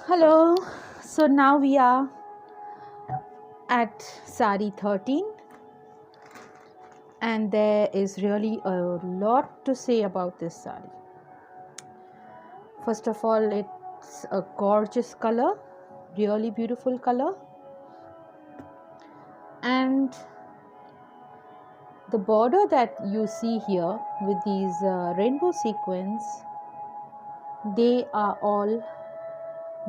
Hello, so now we are at Sari 13, and there is really a lot to say about this sari. First of all, it's a gorgeous color, really beautiful color, and the border that you see here with these rainbow sequins, they are all,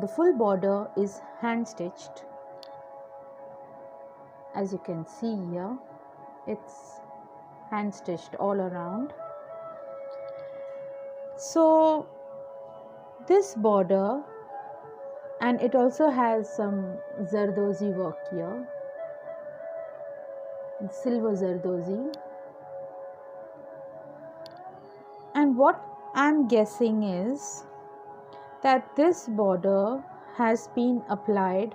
the full border is hand stitched. As you can see here, it's hand stitched all around. So this border, and it also has some zardozi work here, silver zardozi, and what I'm guessing is that this border has been applied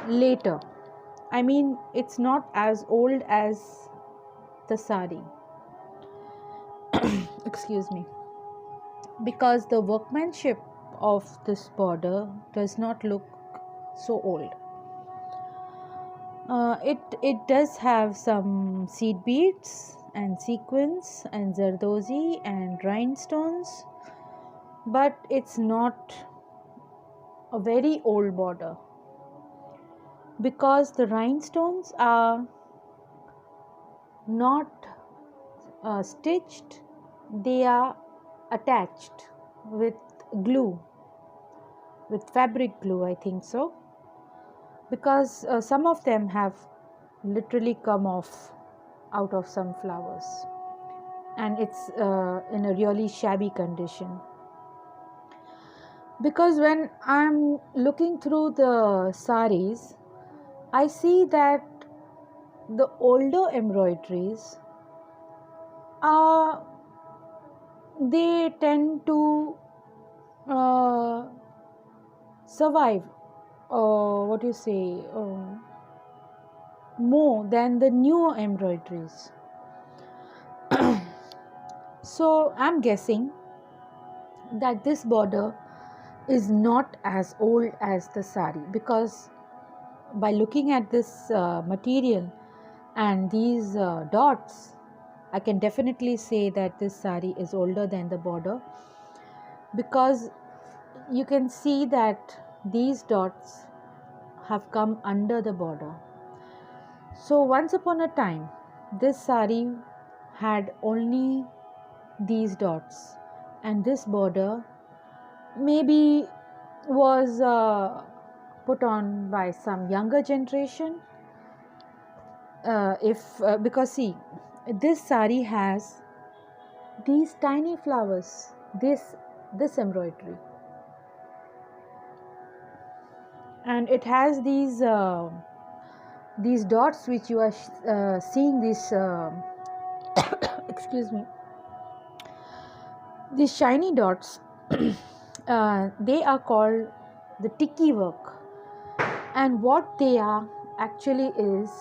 later. I mean, it's not as old as the sari. Excuse me, because the workmanship of this border does not look so old. It does have some seed beads and sequins and zardozi and rhinestones, but it's not a very old border because the rhinestones are not stitched, they are attached with glue, with fabric glue, I think so, because some of them have literally come off out of some flowers, and it's in a really shabby condition. Because when I'm looking through the saris, I see that the older embroideries are, they tend to survive, what do you say, more than the newer embroideries. So I'm guessing that this border is not as old as the sari, because by looking at this material and these dots, I can definitely say that this sari is older than the border, because you can see that these dots have come under the border. So once upon a time, this sari had only these dots, and this border maybe was put on by some younger generation. Because see, this sari has these tiny flowers, this embroidery, and it has these dots which you are seeing, this excuse me, these shiny dots. They are called the tiki work, and what they are actually is,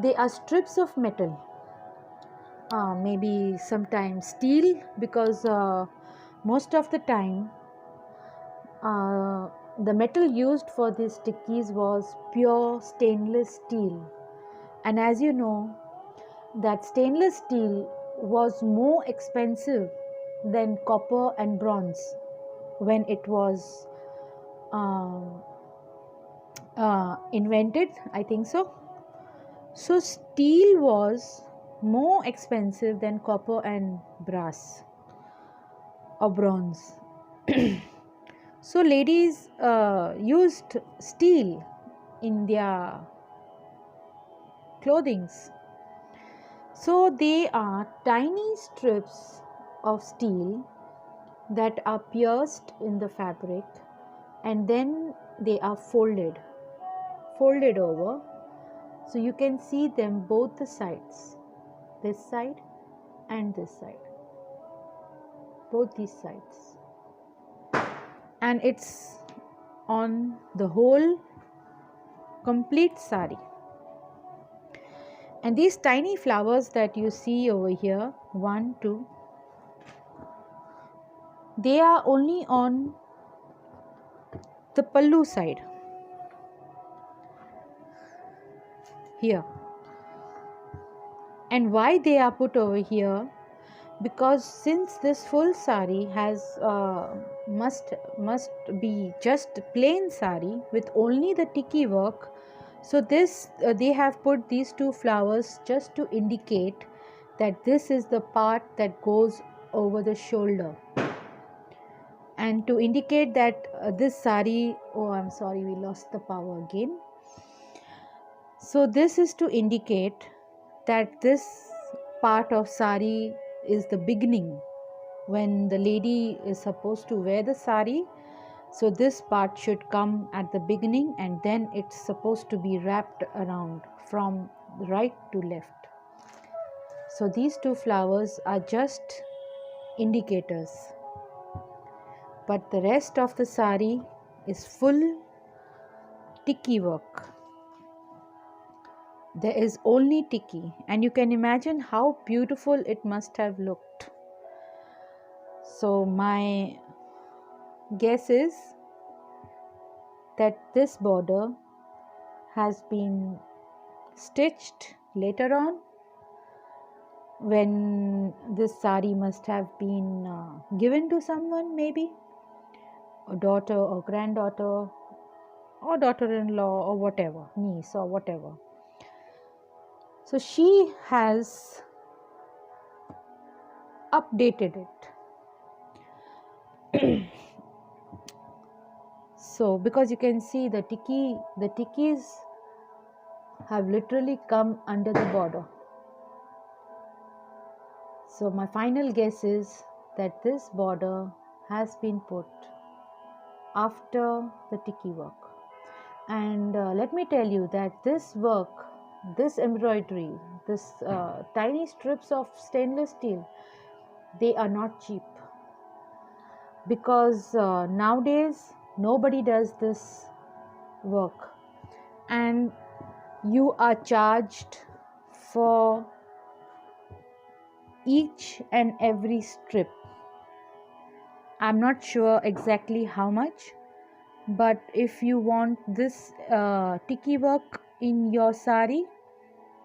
they are strips of metal, maybe sometimes steel, because most of the time the metal used for these tikis was pure stainless steel, and as you know, that stainless steel was more expensive than copper and bronze when it was invented, I think so. So steel was more expensive than copper and brass or bronze. So ladies used steel in their clothings. So they are tiny strips of steel that are pierced in the fabric, and then they are folded over, so you can see them both the sides, this side and this side, both these sides, and it's on the whole complete sari. And these tiny flowers that you see over here, 1, 2, they are only on the pallu side here. And why they are put over here? Because since this full sari has must be just plain sari with only the tiki work, so this they have put these two flowers just to indicate that this is the part that goes over the shoulder, and to indicate that this sari, oh I'm sorry, we lost the power again. So this is to indicate that this part of sari is the beginning when the lady is supposed to wear the sari. So this part should come at the beginning, and then it's supposed to be wrapped around from right to left. So these two flowers are just indicators, but the rest of the sari is full tiki work. There is only tiki, and you can imagine how beautiful it must have looked. So my guess is that this border has been stitched later on, when this sari must have been given to someone, maybe a daughter or granddaughter or daughter-in-law or whatever, niece or whatever. So she has updated it. So because you can see the tikis have literally come under the border. So my final guess is that this border has been put after the tiki work. And let me tell you that this work, this embroidery, this tiny strips of stainless steel, they are not cheap, because nowadays nobody does this work, and you are charged for each and every strip. I'm not sure exactly how much, but if you want this tiki work in your sari,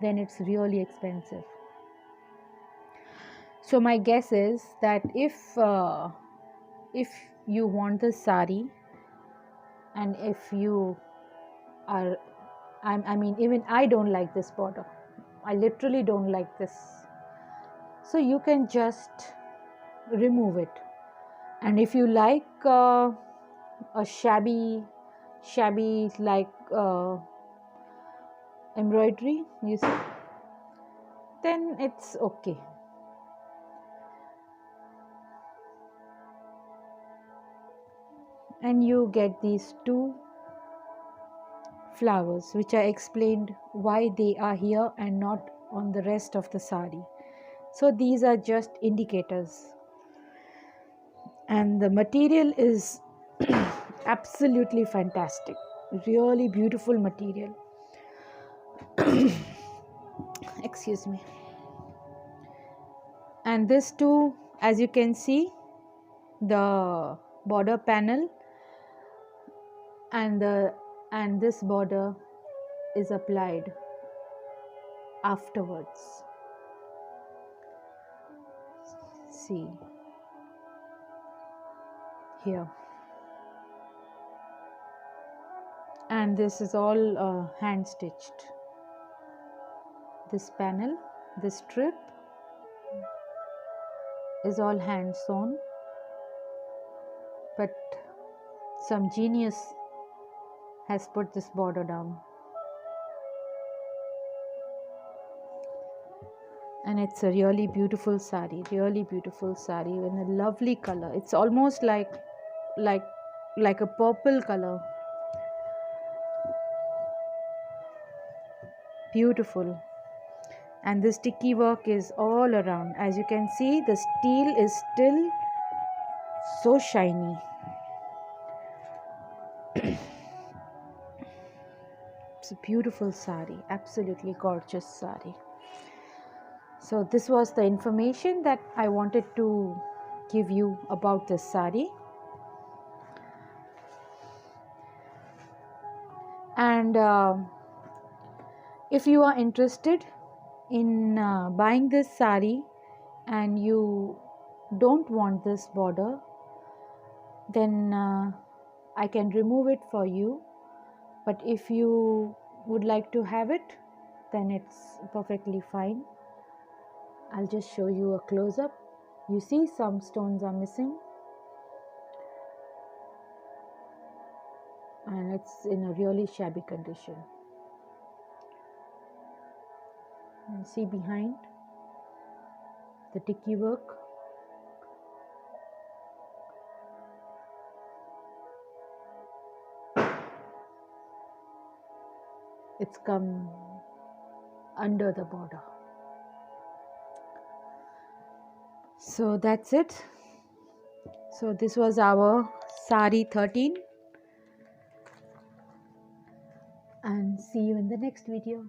then it's really expensive. So my guess is that if you want the sari, and if you are, I mean, even I don't like this border. I literally don't like this. So you can just remove it. And if you like a shabby like embroidery, you see, then it's okay. And you get these two flowers, which I explained why they are here and not on the rest of the sari. So these are just indicators, and the material is absolutely fantastic, really beautiful material. Excuse me. And this too, as you can see, the border panel and this border is applied afterwards. See here, and this is all hand stitched. This panel, this strip is all hand sewn, but some genius has put this border down, and it's a really beautiful sari in a lovely color. It's almost like a purple color. Beautiful. And this tiki work is all around. As you can see, the steel is still so shiny. It's a beautiful sari, absolutely gorgeous sari. So this was the information that I wanted to give you about this sari. And if you are interested in buying this sari and you don't want this border, then I can remove it for you. But if you would like to have it, then it's perfectly fine. I'll just show you a close-up. You see some stones are missing, and it's in a really shabby condition. And see behind the tikki work. It's come under the border. So that's it. So this was our Sari 13, and see you in the next video.